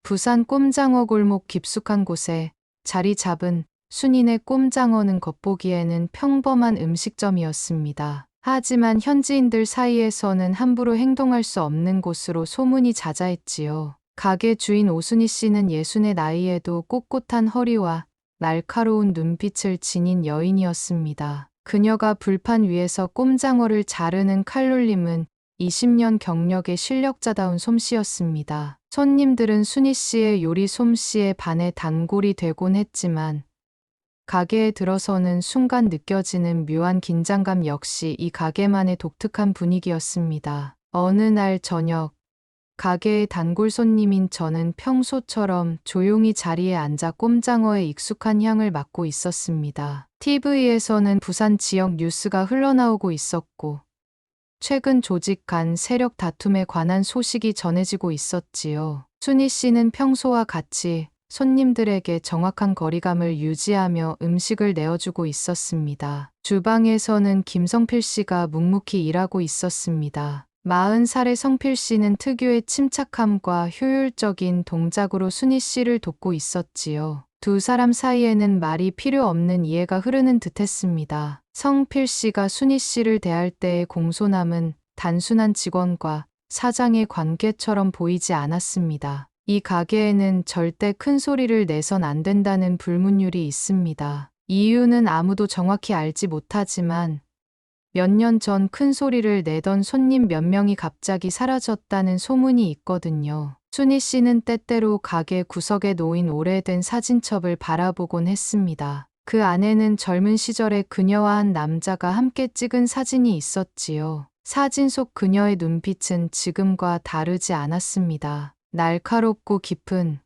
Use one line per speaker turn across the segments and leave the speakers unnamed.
부산 꼼장어 골목 깊숙한 곳에 자리 잡은 순인의 꼼장어는 겉보기에는 평범한 음식점이었습니다. 하지만 현지인들 사이에서는 함부로 행동할 수 없는 곳으로 소문이 자자했지요. 가게 주인 오순희 씨는 60의 나이에도 꼿꼿한 허리와 날카로운 눈빛을 지닌 여인이었습니다. 그녀가 불판 위에서 꼼장어를 자르는 칼놀림은 20년 경력의 실력자다운 솜씨였습니다. 손님들은 순희 씨의 요리 솜씨에 반해 단골이 되곤 했지만 가게에 들어서는 순간 느껴지는 묘한 긴장감 역시 이 가게만의 독특한 분위기였습니다. 어느 날 저녁, 가게의 단골 손님인 저는 평소처럼 조용히 자리에 앉아 꼼장어의 익숙한 향을 맡고 있었습니다. TV에서는 부산 지역 뉴스가 흘러나오고 있었고, 최근 조직 간 세력 다툼에 관한 소식이 전해지고 있었지요. 순희 씨는 평소와 같이 손님들에게 정확한 거리감을 유지하며 음식을 내어주고 있었습니다. 주방에서는 김성필 씨가 묵묵히 일하고 있었습니다. 40살의 성필 씨는 특유의 침착함과 효율적인 동작으로 순희 씨를 돕고 있었지요. 두 사람 사이에는 말이 필요 없는 이해가 흐르는 듯했습니다. 성필 씨가 순희 씨를 대할 때의 공손함은 단순한 직원과 사장의 관계처럼 보이지 않았습니다. 이 가게에는 절대 큰 소리를 내선 안 된다는 불문율이 있습니다. 이유는 아무도 정확히 알지 못하지만 몇 년 전 큰 소리를 내던 손님 몇 명이 갑자기 사라졌다는 소문이 있거든요. 순희 씨는 때때로 가게 구석에 놓인 오래된 사진첩을 바라보곤 했습니다. 그 안에는 젊은 시절에 그녀와 한 남자가 함께 찍은 사진이 있었지요. 사진 속 그녀의 눈빛은 지금과 다르지 않았습니다. 날카롭고 깊은,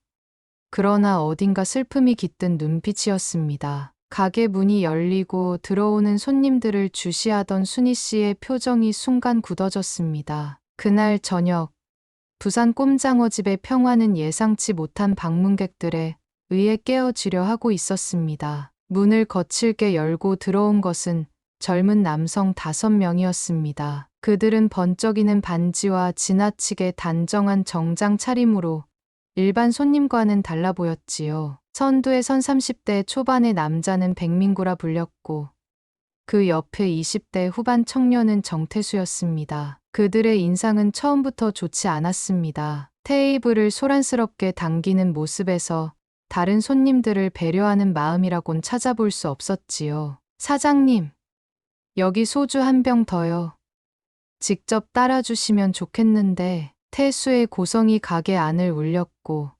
그러나 어딘가 슬픔이 깃든 눈빛이었습니다. 가게 문이 열리고 들어오는 손님들을 주시하던 순희 씨의 표정이 순간 굳어졌습니다. 그날 저녁, 부산 꼼장어집의 평화는 예상치 못한 방문객들에 의해 깨어지려 하고 있었습니다. 문을 거칠게 열고 들어온 것은 젊은 남성 5명이었습니다. 그들은 번쩍이는 반지와 지나치게 단정한 정장 차림으로 일반 손님과는 달라 보였지요. 선두에 선 30대 초반의 남자는 백민구라 불렸고 그 옆에 20대 후반 청년은 정태수였습니다. 그들의 인상은 처음부터 좋지 않았습니다. 테이블을 소란스럽게 당기는 모습에서 다른 손님들을 배려하는 마음이라곤 찾아볼 수 없었지요. 사장님, 여기 소주 한 병 더요. 직접 따라주시면 좋겠는데. 태수의 고성이 가게 안을 울렸고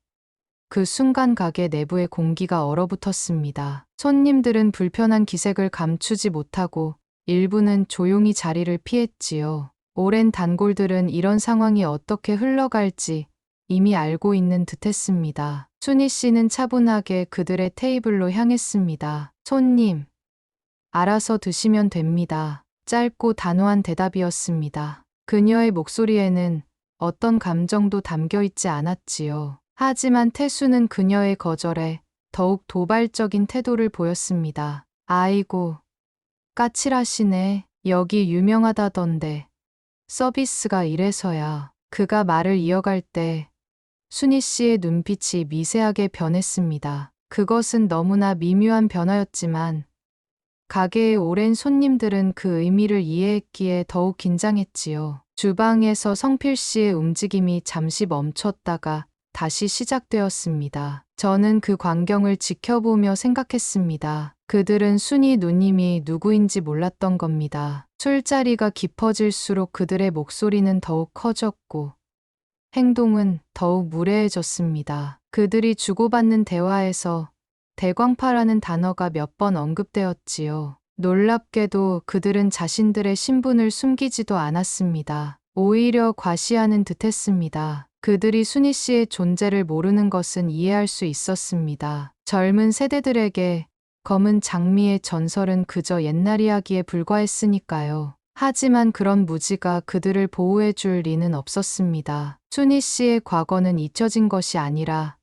그 순간 가게 내부의 공기가 얼어붙었습니다. 손님들은 불편한 기색을 감추지 못하고 일부는 조용히 자리를 피했지요. 오랜 단골들은 이런 상황이 어떻게 흘러갈지 이미 알고 있는 듯했습니다. 순희 씨는 차분하게 그들의 테이블로 향했습니다. 손님, 알아서 드시면 됩니다. 짧고 단호한 대답이었습니다. 그녀의 목소리에는 어떤 감정도 담겨 있지 않았지요. 하지만 태수는 그녀의 거절에 더욱 도발적인 태도를 보였습니다. 아이고, 까칠하시네. 여기 유명하다던데. 서비스가 이래서야. 그가 말을 이어갈 때 순희 씨의 눈빛이 미세하게 변했습니다. 그것은 너무나 미묘한 변화였지만 가게의 오랜 손님들은 그 의미를 이해했기에 더욱 긴장했지요. 주방에서 성필 씨의 움직임이 잠시 멈췄다가 다시 시작되었습니다. 저는 그 광경을 지켜보며 생각했습니다. 그들은 순희 누님이 누구인지 몰랐던 겁니다. 술자리가 깊어질수록 그들의 목소리는 더욱 커졌고 행동은 더욱 무례해졌습니다. 그들이 주고받는 대화에서 대광파라는 단어가 몇 번 언급되었지요. 놀랍게도 그들은 자신들의 신분을 숨기지도 않았습니다. 오히려 과시하는 듯했습니다. 그들이 순희 씨의 존재를 모르는 것은 이해할 수 있었습니다. 젊은 세대들에게 검은 장미의 전설은 그저 옛날 이야기에 불과했으니까요. 하지만 그런 무지가 그들을 보호해줄 리는 없었습니다. 순희 씨의 과거는 잊혀진 것이 아니라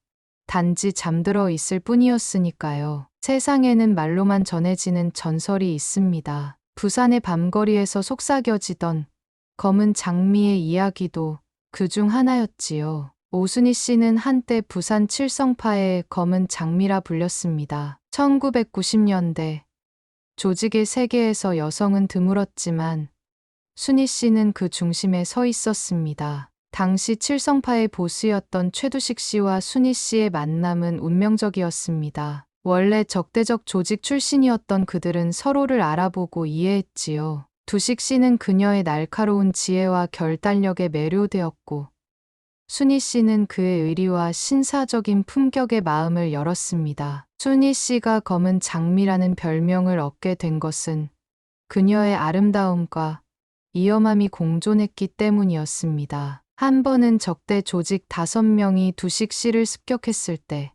단지 잠들어 있을 뿐이었으니까요. 세상에는 말로만 전해지는 전설이 있습니다. 부산의 밤거리에서 속삭여지던 검은 장미의 이야기도 그중 하나였지요. 오순희 씨는 한때 부산 칠성파의 검은 장미라 불렸습니다. 1990년대 조직의 세계에서 여성은 드물었지만 순희 씨는 그 중심에 서 있었습니다. 당시 칠성파의 보스였던 최두식 씨와 순희 씨의 만남은 운명적이었습니다. 원래 적대적 조직 출신이었던 그들은 서로를 알아보고 이해했지요. 두식 씨는 그녀의 날카로운 지혜와 결단력에 매료되었고 순희 씨는 그의 의리와 신사적인 품격에 마음을 열었습니다. 순희 씨가 검은 장미라는 별명을 얻게 된 것은 그녀의 아름다움과 위험함이 공존했기 때문이었습니다. 한 번은 적대 조직 5명이 두식 씨를 습격했을 때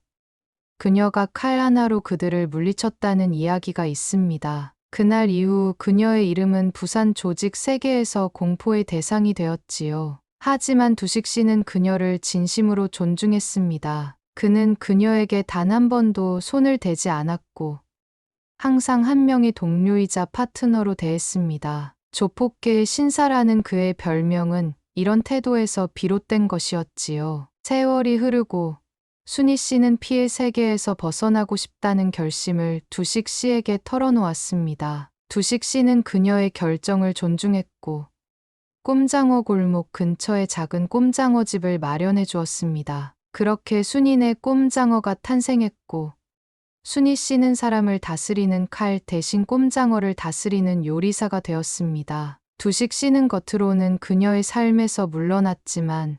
그녀가 칼 하나로 그들을 물리쳤다는 이야기가 있습니다. 그날 이후 그녀의 이름은 부산 조직 세계에서 공포의 대상이 되었지요. 하지만 두식 씨는 그녀를 진심으로 존중했습니다. 그는 그녀에게 단 한 번도 손을 대지 않았고 항상 한 명의 동료이자 파트너로 대했습니다. 조폭계의 신사라는 그의 별명은 이런 태도에서 비롯된 것이었지요. 세월이 흐르고 순희 씨는 피해 세계에서 벗어나고 싶다는 결심을 두식 씨에게 털어놓았습니다. 두식 씨는 그녀의 결정을 존중했고 꼼장어 골목 근처에 작은 꼼장어 집을 마련해 주었습니다. 그렇게 순인의 꼼장어가 탄생했고 순희 씨는 사람을 다스리는 칼 대신 꼼장어를 다스리는 요리사가 되었습니다. 두식 씨는 겉으로는 그녀의 삶에서 물러났지만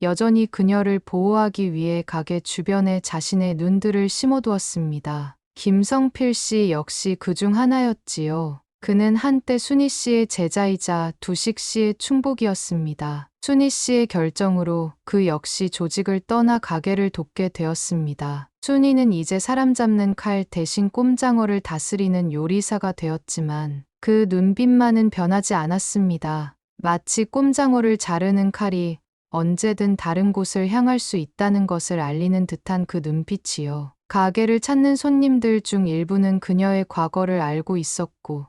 여전히 그녀를 보호하기 위해 가게 주변에 자신의 눈들을 심어두었습니다. 김성필 씨 역시 그중 하나였지요. 그는 한때 순희 씨의 제자이자 두식 씨의 충복이었습니다. 순희 씨의 결정으로 그 역시 조직을 떠나 가게를 돕게 되었습니다. 순희는 이제 사람 잡는 칼 대신 꼼장어를 다스리는 요리사가 되었지만 그 눈빛만은 변하지 않았습니다. 마치 꼼장어를 자르는 칼이 언제든 다른 곳을 향할 수 있다는 것을 알리는 듯한 그 눈빛이요. 가게를 찾는 손님들 중 일부는 그녀의 과거를 알고 있었고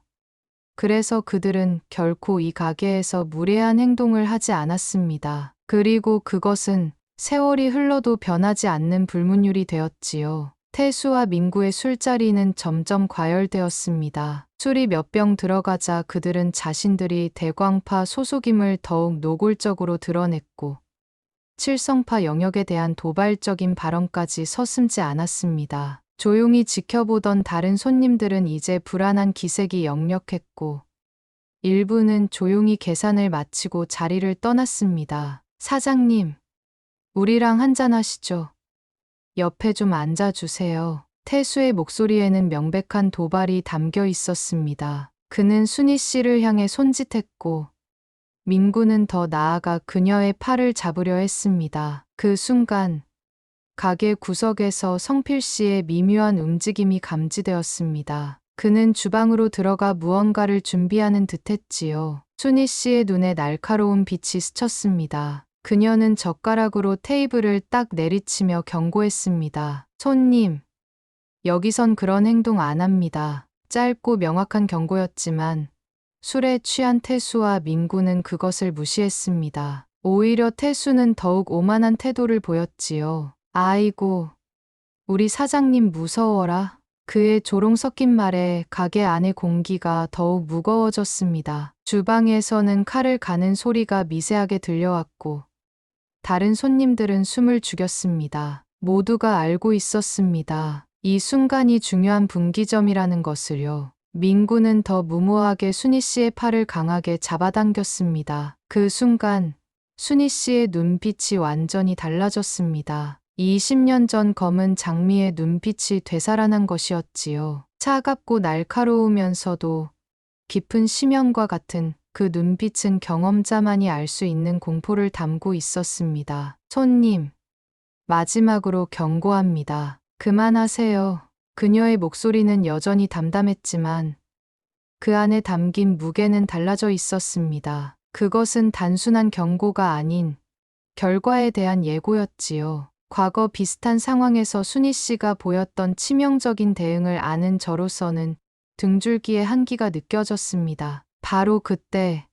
그래서 그들은 결코 이 가게에서 무례한 행동을 하지 않았습니다. 그리고 그것은 세월이 흘러도 변하지 않는 불문율이 되었지요. 태수와 민구의 술자리는 점점 과열되었습니다. 술이 몇 병 들어가자 그들은 자신들이 대광파 소속임을 더욱 노골적으로 드러냈고 칠성파 영역에 대한 도발적인 발언까지 서슴지 않았습니다. 조용히 지켜보던 다른 손님들은 이제 불안한 기색이 역력했고 일부는 조용히 계산을 마치고 자리를 떠났습니다. 사장님, 우리랑 한잔하시죠. 옆에 좀 앉아주세요. 태수의 목소리에는 명백한 도발이 담겨 있었습니다. 그는 순희 씨를 향해 손짓했고 민구는 더 나아가 그녀의 팔을 잡으려 했습니다. 그 순간 가게 구석에서 성필 씨의 미묘한 움직임이 감지되었습니다. 그는 주방으로 들어가 무언가를 준비하는 듯했지요. 순희 씨의 눈에 날카로운 빛이 스쳤습니다. 그녀는 젓가락으로 테이블을 딱 내리치며 경고했습니다. 손님, 여기선 그런 행동 안 합니다. 짧고 명확한 경고였지만 술에 취한 태수와 민구는 그것을 무시했습니다. 오히려 태수는 더욱 오만한 태도를 보였지요. 아이고, 우리 사장님 무서워라. 그의 조롱 섞인 말에 가게 안의 공기가 더욱 무거워졌습니다. 주방에서는 칼을 가는 소리가 미세하게 들려왔고 다른 손님들은 숨을 죽였습니다. 모두가 알고 있었습니다. 이 순간이 중요한 분기점이라는 것을요. 민구는 더 무모하게 순희 씨의 팔을 강하게 잡아당겼습니다. 그 순간 순희 씨의 눈빛이 완전히 달라졌습니다. 20년 전 검은 장미의 눈빛이 되살아난 것이었지요. 차갑고 날카로우면서도 깊은 심연과 같은 그 눈빛은 경험자만이 알 수 있는 공포를 담고 있었습니다. 손님, 마지막으로 경고합니다. 그만하세요. 그녀의 목소리는 여전히 담담했지만 그 안에 담긴 무게는 달라져 있었습니다. 그것은 단순한 경고가 아닌 결과에 대한 예고였지요. 과거 비슷한 상황에서 순희 씨가 보였던 치명적인 대응을 아는 저로서는 등줄기에 한기가 느껴졌습니다. 바로 그때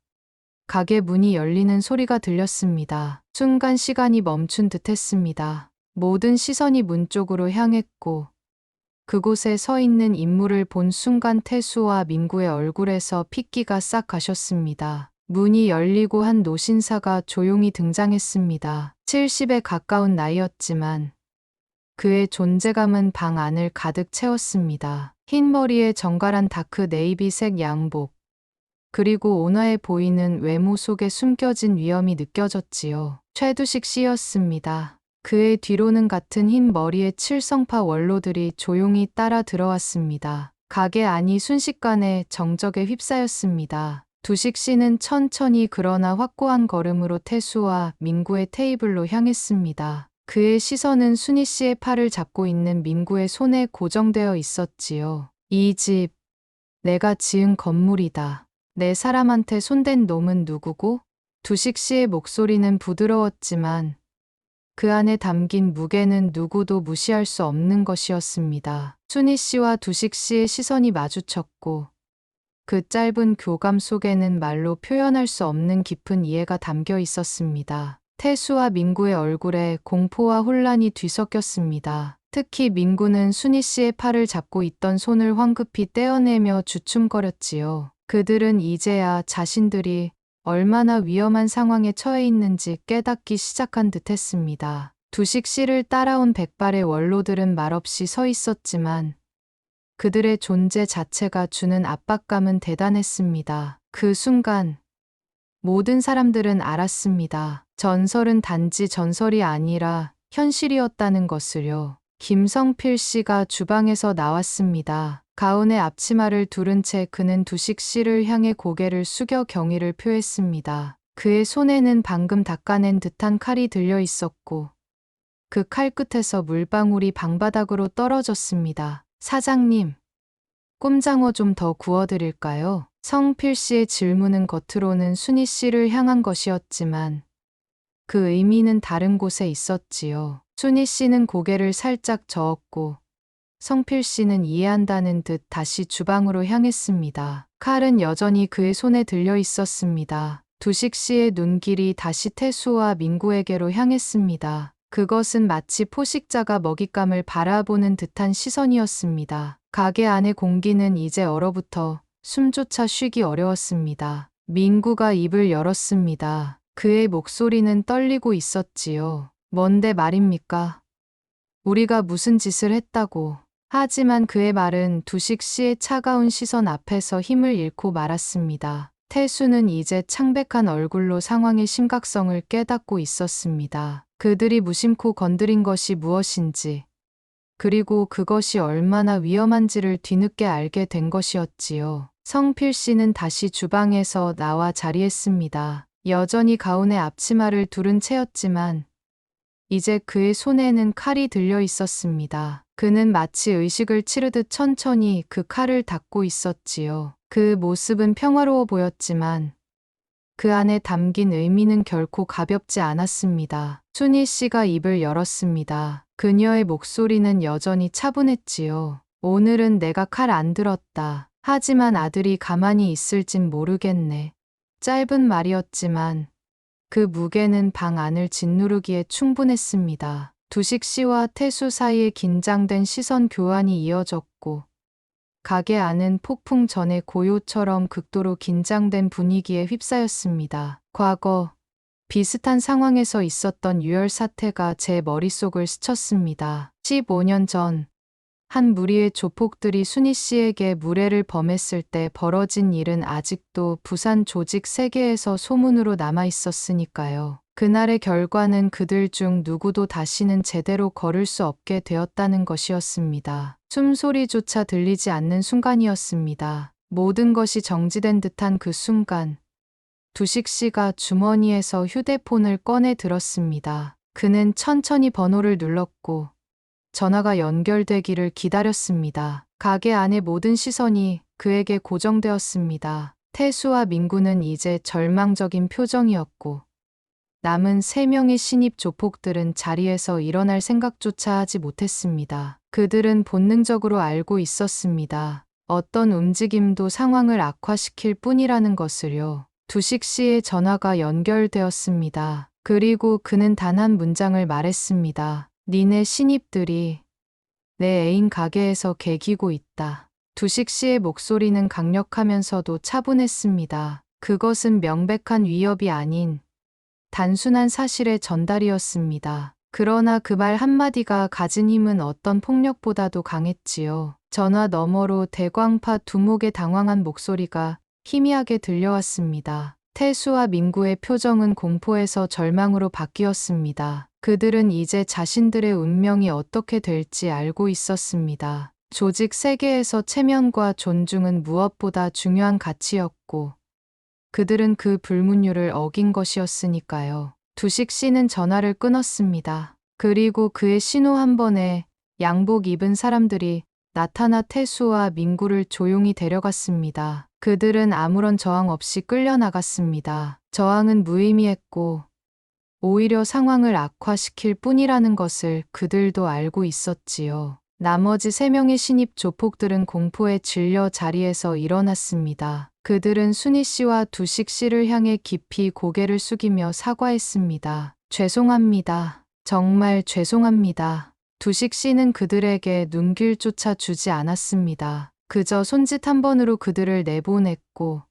가게 문이 열리는 소리가 들렸습니다. 순간 시간이 멈춘 듯 했습니다. 모든 시선이 문 쪽으로 향했고 그곳에 서 있는 인물을 본 순간 태수와 민구의 얼굴에서 핏기가 싹 가셨습니다. 문이 열리고 한 노신사가 조용히 등장했습니다. 70에 가까운 나이였지만 그의 존재감은 방 안을 가득 채웠습니다. 흰 머리에 정갈한 다크 네이비색 양복, 그리고 온화해 보이는 외모 속에 숨겨진 위험이 느껴졌지요. 최두식 씨였습니다. 그의 뒤로는 같은 흰 머리의 칠성파 원로들이 조용히 따라 들어왔습니다. 가게 안이 순식간에 정적에 휩싸였습니다. 두식 씨는 천천히 그러나 확고한 걸음으로 태수와 민구의 테이블로 향했습니다. 그의 시선은 순희 씨의 팔을 잡고 있는 민구의 손에 고정되어 있었지요. 이 집, 내가 지은 건물이다. 내 사람한테 손댄 놈은 누구고? 두식 씨의 목소리는 부드러웠지만 그 안에 담긴 무게는 누구도 무시할 수 없는 것이었습니다. 순희 씨와 두식 씨의 시선이 마주쳤고 그 짧은 교감 속에는 말로 표현할 수 없는 깊은 이해가 담겨 있었습니다. 태수와 민구의 얼굴에 공포와 혼란이 뒤섞였습니다. 특히 민구는 순희 씨의 팔을 잡고 있던 손을 황급히 떼어내며 주춤거렸지요. 그들은 이제야 자신들이 얼마나 위험한 상황에 처해 있는지 깨닫기 시작한 듯 했습니다. 두식 씨를 따라온 백발의 원로들은 말없이 서 있었지만 그들의 존재 자체가 주는 압박감은 대단했습니다. 그 순간 모든 사람들은 알았습니다. 전설은 단지 전설이 아니라 현실이었다는 것을요. 김성필 씨가 주방에서 나왔습니다. 가운에 앞치마를 두른 채 그는 두식 씨를 향해 고개를 숙여 경의를 표했습니다. 그의 손에는 방금 닦아낸 듯한 칼이 들려 있었고 그 칼 끝에서 물방울이 방바닥으로 떨어졌습니다. 사장님, 꼼장어 좀 더 구워드릴까요? 성필 씨의 질문은 겉으로는 순희 씨를 향한 것이었지만 그 의미는 다른 곳에 있었지요. 순희 씨는 고개를 살짝 저었고 성필 씨는 이해한다는 듯 다시 주방으로 향했습니다. 칼은 여전히 그의 손에 들려 있었습니다. 두식 씨의 눈길이 다시 태수와 민구에게로 향했습니다. 그것은 마치 포식자가 먹잇감을 바라보는 듯한 시선이었습니다. 가게 안의 공기는 이제 얼어붙어 숨조차 쉬기 어려웠습니다. 민구가 입을 열었습니다. 그의 목소리는 떨리고 있었지요. 뭔데 말입니까? 우리가 무슨 짓을 했다고. 하지만 그의 말은 두식 씨의 차가운 시선 앞에서 힘을 잃고 말았습니다. 태수는 이제 창백한 얼굴로 상황의 심각성을 깨닫고 있었습니다. 그들이 무심코 건드린 것이 무엇인지, 그리고 그것이 얼마나 위험한지를 뒤늦게 알게 된 것이었지요. 성필 씨는 다시 주방에서 나와 자리했습니다. 여전히 가운에 앞치마를 두른 채였지만 이제 그의 손에는 칼이 들려 있었습니다. 그는 마치 의식을 치르듯 천천히 그 칼을 닦고 있었지요. 그 모습은 평화로워 보였지만 그 안에 담긴 의미는 결코 가볍지 않았습니다. 순희 씨가 입을 열었습니다. 그녀의 목소리는 여전히 차분했지요. 오늘은 내가 칼 안 들었다. 하지만 아들이 가만히 있을진 모르겠네. 짧은 말이었지만 그 무게는 방 안을 짓누르기에 충분했습니다. 두식 씨와 태수 사이에 긴장된 시선 교환이 이어졌고 가게 안은 폭풍 전의 고요처럼 극도로 긴장된 분위기에 휩싸였습니다. 과거 비슷한 상황에서 있었던 유혈 사태가 제 머릿속을 스쳤습니다. 15년 전 한 무리의 조폭들이 순희 씨에게 무례를 범했을 때 벌어진 일은 아직도 부산 조직 세계에서 소문으로 남아 있었으니까요. 그날의 결과는 그들 중 누구도 다시는 제대로 걸을 수 없게 되었다는 것이었습니다. 숨소리조차 들리지 않는 순간이었습니다. 모든 것이 정지된 듯한 그 순간, 두식 씨가 주머니에서 휴대폰을 꺼내 들었습니다. 그는 천천히 번호를 눌렀고 전화가 연결되기를 기다렸습니다. 가게 안의 모든 시선이 그에게 고정되었습니다. 태수와 민구는 이제 절망적인 표정이었고 남은 3명의 신입 조폭들은 자리에서 일어날 생각조차 하지 못했습니다. 그들은 본능적으로 알고 있었습니다. 어떤 움직임도 상황을 악화시킬 뿐이라는 것을요. 두식 씨의 전화가 연결되었습니다. 그리고 그는 단 한 문장을 말했습니다. 니네 신입들이 내 애인 가게에서 개기고 있다. 두식 씨의 목소리는 강력하면서도 차분했습니다. 그것은 명백한 위협이 아닌 단순한 사실의 전달이었습니다. 그러나 그 말 한마디가 가진 힘은 어떤 폭력보다도 강했지요. 전화 너머로 대광파 두목의 당황한 목소리가 희미하게 들려왔습니다. 태수와 민구의 표정은 공포에서 절망으로 바뀌었습니다. 그들은 이제 자신들의 운명이 어떻게 될지 알고 있었습니다. 조직 세계에서 체면과 존중은 무엇보다 중요한 가치였고, 그들은 그 불문율을 어긴 것이었으니까요. 두식 씨는 전화를 끊었습니다. 그리고 그의 신호 한 번에 양복 입은 사람들이 나타나 태수와 민구를 조용히 데려갔습니다. 그들은 아무런 저항 없이 끌려나갔습니다. 저항은 무의미했고 오히려 상황을 악화시킬 뿐이라는 것을 그들도 알고 있었지요. 나머지 3명의 신입 조폭들은 공포에 질려 자리에서 일어났습니다. 그들은 순희 씨와 두식 씨를 향해 깊이 고개를 숙이며 사과했습니다. 죄송합니다. 정말 죄송합니다. 두식 씨는 그들에게 눈길조차 주지 않았습니다. 그저 손짓 한 번으로 그들을 내보냈고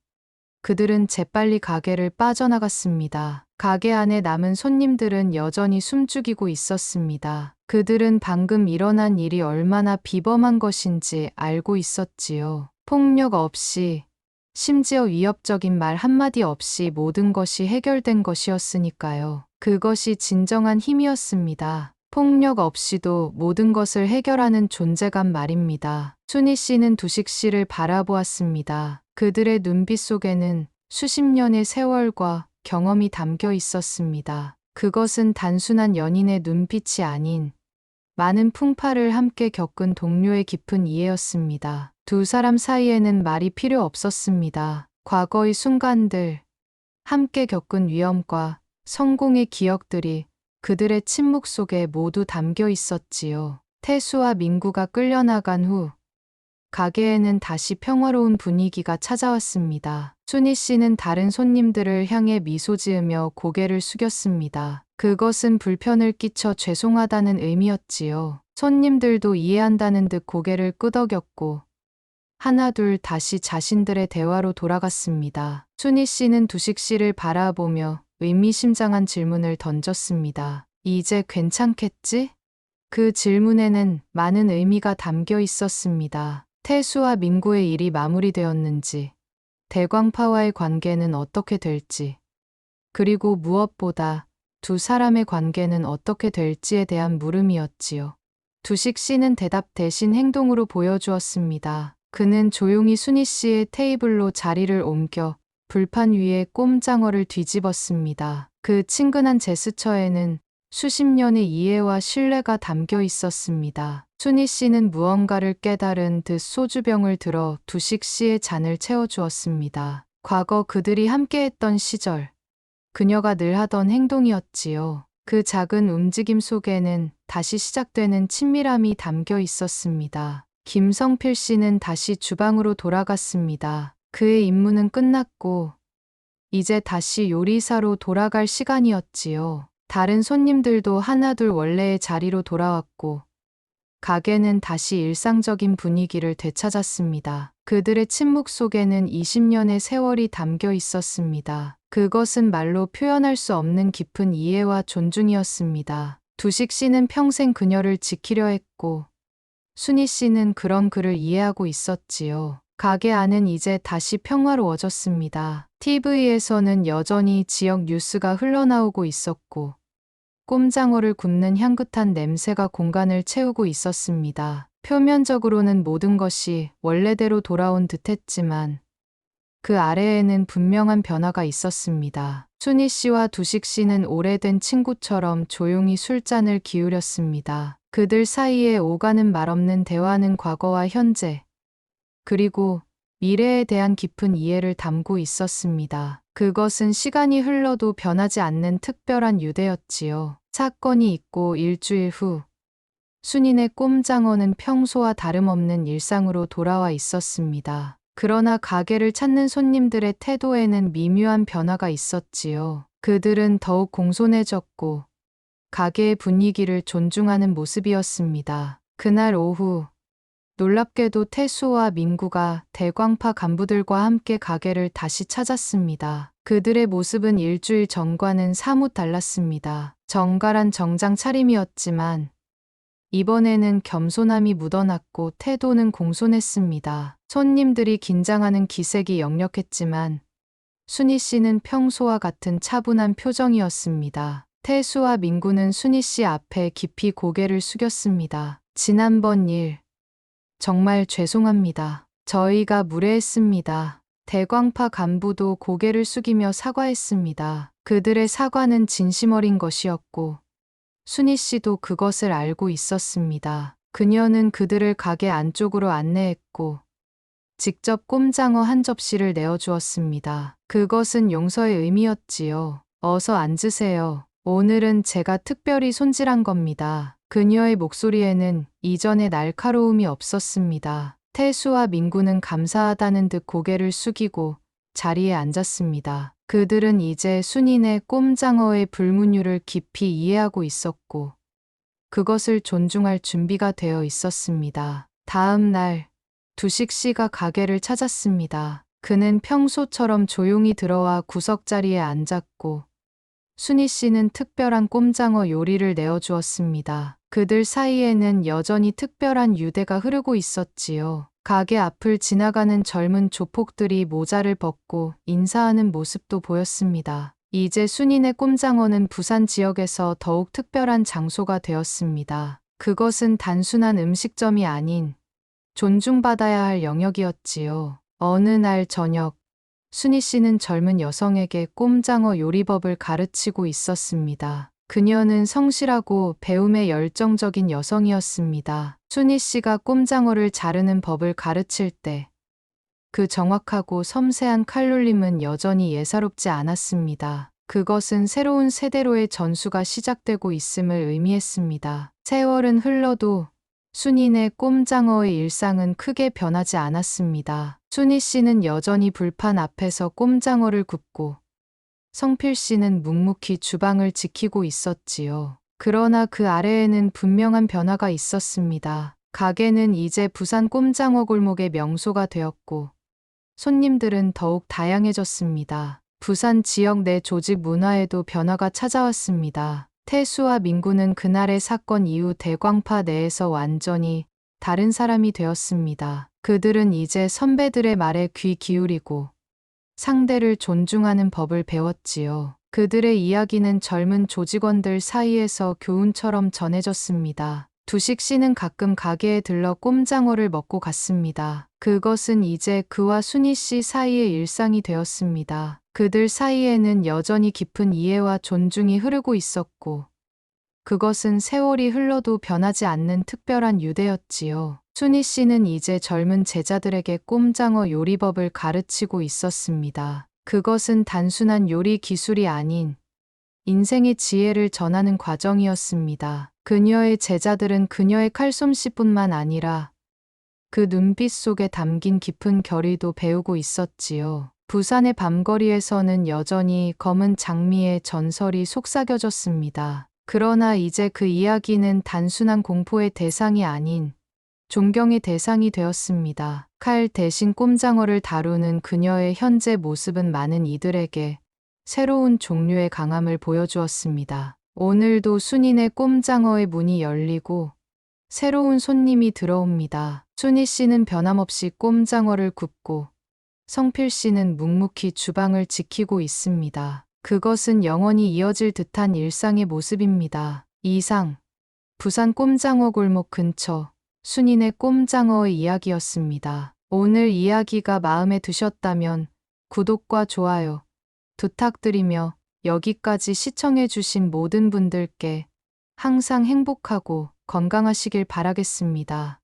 그들은 재빨리 가게를 빠져나갔습니다. 가게 안에 남은 손님들은 여전히 숨죽이고 있었습니다. 그들은 방금 일어난 일이 얼마나 비범한 것인지 알고 있었지요. 폭력 없이, 심지어 위협적인 말 한마디 없이 모든 것이 해결된 것이었으니까요. 그것이 진정한 힘이었습니다. 폭력 없이도 모든 것을 해결하는 존재감 말입니다. 순희 씨는 두식 씨를 바라보았습니다. 그들의 눈빛 속에는 수십 년의 세월과 경험이 담겨 있었습니다. 그것은 단순한 연인의 눈빛이 아닌 많은 풍파를 함께 겪은 동료의 깊은 이해였습니다. 두 사람 사이에는 말이 필요 없었습니다. 과거의 순간들, 함께 겪은 위험과 성공의 기억들이 그들의 침묵 속에 모두 담겨 있었지요. 태수와 민구가 끌려나간 후 가게에는 다시 평화로운 분위기가 찾아왔습니다. 순희 씨는 다른 손님들을 향해 미소 지으며 고개를 숙였습니다. 그것은 불편을 끼쳐 죄송하다는 의미였지요. 손님들도 이해한다는 듯 고개를 끄덕였고 하나둘 다시 자신들의 대화로 돌아갔습니다. 순희 씨는 두식 씨를 바라보며 의미심장한 질문을 던졌습니다. 이제 괜찮겠지? 그 질문에는 많은 의미가 담겨 있었습니다. 태수와 민구의 일이 마무리되었는지, 대광파와의 관계는 어떻게 될지, 그리고 무엇보다 두 사람의 관계는 어떻게 될지에 대한 물음이었지요. 두식 씨는 대답 대신 행동으로 보여주었습니다. 그는 조용히 순희 씨의 테이블로 자리를 옮겨 불판 위에 꼼장어를 뒤집었습니다. 그 친근한 제스처에는 수십 년의 이해와 신뢰가 담겨 있었습니다. 순희 씨는 무언가를 깨달은 듯 소주병을 들어 두식 씨의 잔을 채워주었습니다. 과거 그들이 함께했던 시절, 그녀가 늘 하던 행동이었지요. 그 작은 움직임 속에는 다시 시작되는 친밀함이 담겨 있었습니다. 김성필 씨는 다시 주방으로 돌아갔습니다. 그의 임무는 끝났고 이제 다시 요리사로 돌아갈 시간이었지요. 다른 손님들도 하나둘 원래의 자리로 돌아왔고 가게는 다시 일상적인 분위기를 되찾았습니다. 그들의 침묵 속에는 20년의 세월이 담겨 있었습니다. 그것은 말로 표현할 수 없는 깊은 이해와 존중이었습니다. 두식 씨는 평생 그녀를 지키려 했고 순희 씨는 그런 그를 이해하고 있었지요. 가게 안은 이제 다시 평화로워졌습니다. TV에서는 여전히 지역 뉴스가 흘러나오고 있었고 꼼장어를 굽는 향긋한 냄새가 공간을 채우고 있었습니다. 표면적으로는 모든 것이 원래대로 돌아온 듯했지만 그 아래에는 분명한 변화가 있었습니다. 순희 씨와 두식 씨는 오래된 친구처럼 조용히 술잔을 기울였습니다. 그들 사이에 오가는 말없는 대화는 과거와 현재, 그리고 미래에 대한 깊은 이해를 담고 있었습니다. 그것은 시간이 흘러도 변하지 않는 특별한 유대였지요. 사건이 있고 일주일 후 순인의 꼼장어는 평소와 다름없는 일상으로 돌아와 있었습니다. 그러나 가게를 찾는 손님들의 태도에는 미묘한 변화가 있었지요. 그들은 더욱 공손해졌고 가게의 분위기를 존중하는 모습이었습니다. 그날 오후 놀랍게도 태수와 민구가 대광파 간부들과 함께 가게를 다시 찾았습니다. 그들의 모습은 일주일 전과는 사뭇 달랐습니다. 정갈한 정장 차림이었지만 이번에는 겸손함이 묻어났고 태도는 공손했습니다. 손님들이 긴장하는 기색이 역력했지만 순희 씨는 평소와 같은 차분한 표정이었습니다. 태수와 민구는 순희 씨 앞에 깊이 고개를 숙였습니다. 지난번 일 정말 죄송합니다. 저희가 무례했습니다. 대광파 간부도 고개를 숙이며 사과했습니다. 그들의 사과는 진심 어린 것이었고 순희 씨도 그것을 알고 있었습니다. 그녀는 그들을 가게 안쪽으로 안내했고 직접 꼼장어 한 접시를 내어주었습니다. 그것은 용서의 의미였지요. 어서 앉으세요. 오늘은 제가 특별히 손질한 겁니다. 그녀의 목소리에는 이전의 날카로움이 없었습니다. 태수와 민구는 감사하다는 듯 고개를 숙이고 자리에 앉았습니다. 그들은 이제 순인의 꼼장어의 불문율을 깊이 이해하고 있었고 그것을 존중할 준비가 되어 있었습니다. 다음 날 두식 씨가 가게를 찾았습니다. 그는 평소처럼 조용히 들어와 구석자리에 앉았고 순희 씨는 특별한 꼼장어 요리를 내어주었습니다. 그들 사이에는 여전히 특별한 유대가 흐르고 있었지요. 가게 앞을 지나가는 젊은 조폭들이 모자를 벗고 인사하는 모습도 보였습니다. 이제 순인의 꼼장어는 부산 지역에서 더욱 특별한 장소가 되었습니다. 그것은 단순한 음식점이 아닌 존중받아야 할 영역이었지요. 어느 날 저녁, 순희 씨는 젊은 여성에게 꼼장어 요리법을 가르치고 있었습니다. 그녀는 성실하고 배움에 열정적인 여성이었습니다. 순희 씨가 꼼장어를 자르는 법을 가르칠 때 그 정확하고 섬세한 칼놀림은 여전히 예사롭지 않았습니다. 그것은 새로운 세대로의 전수가 시작되고 있음을 의미했습니다. 세월은 흘러도 순인의 꼼장어의 일상은 크게 변하지 않았습니다. 순희 씨는 여전히 불판 앞에서 꼼장어를 굽고 성필 씨는 묵묵히 주방을 지키고 있었지요. 그러나 그 아래에는 분명한 변화가 있었습니다. 가게는 이제 부산 꼼장어 골목의 명소가 되었고 손님들은 더욱 다양해졌습니다. 부산 지역 내 조직 문화에도 변화가 찾아왔습니다. 태수와 민구는 그날의 사건 이후 대광파 내에서 완전히 다른 사람이 되었습니다. 그들은 이제 선배들의 말에 귀 기울이고 상대를 존중하는 법을 배웠지요. 그들의 이야기는 젊은 조직원들 사이에서 교훈처럼 전해졌습니다. 두식 씨는 가끔 가게에 들러 꼼장어를 먹고 갔습니다. 그것은 이제 그와 순희 씨 사이의 일상이 되었습니다. 그들 사이에는 여전히 깊은 이해와 존중이 흐르고 있었고 그것은 세월이 흘러도 변하지 않는 특별한 유대였지요. 순희 씨는 이제 젊은 제자들에게 꼼장어 요리법을 가르치고 있었습니다. 그것은 단순한 요리 기술이 아닌 인생의 지혜를 전하는 과정이었습니다. 그녀의 제자들은 그녀의 칼솜씨뿐만 아니라 그 눈빛 속에 담긴 깊은 결의도 배우고 있었지요. 부산의 밤거리에서는 여전히 검은 장미의 전설이 속삭여졌습니다. 그러나 이제 그 이야기는 단순한 공포의 대상이 아닌 존경의 대상이 되었습니다. 칼 대신 꼼장어를 다루는 그녀의 현재 모습은 많은 이들에게 새로운 종류의 강함을 보여주었습니다. 오늘도 순인의 꼼장어의 문이 열리고 새로운 손님이 들어옵니다. 순희 씨는 변함없이 꼼장어를 굽고 성필 씨는 묵묵히 주방을 지키고 있습니다. 그것은 영원히 이어질 듯한 일상의 모습입니다. 이상, 부산 꼼장어 골목 근처 순인의 꼼장어의 이야기였습니다. 오늘 이야기가 마음에 드셨다면 구독과 좋아요 부탁드리며 여기까지 시청해주신 모든 분들께 항상 행복하고 건강하시길 바라겠습니다.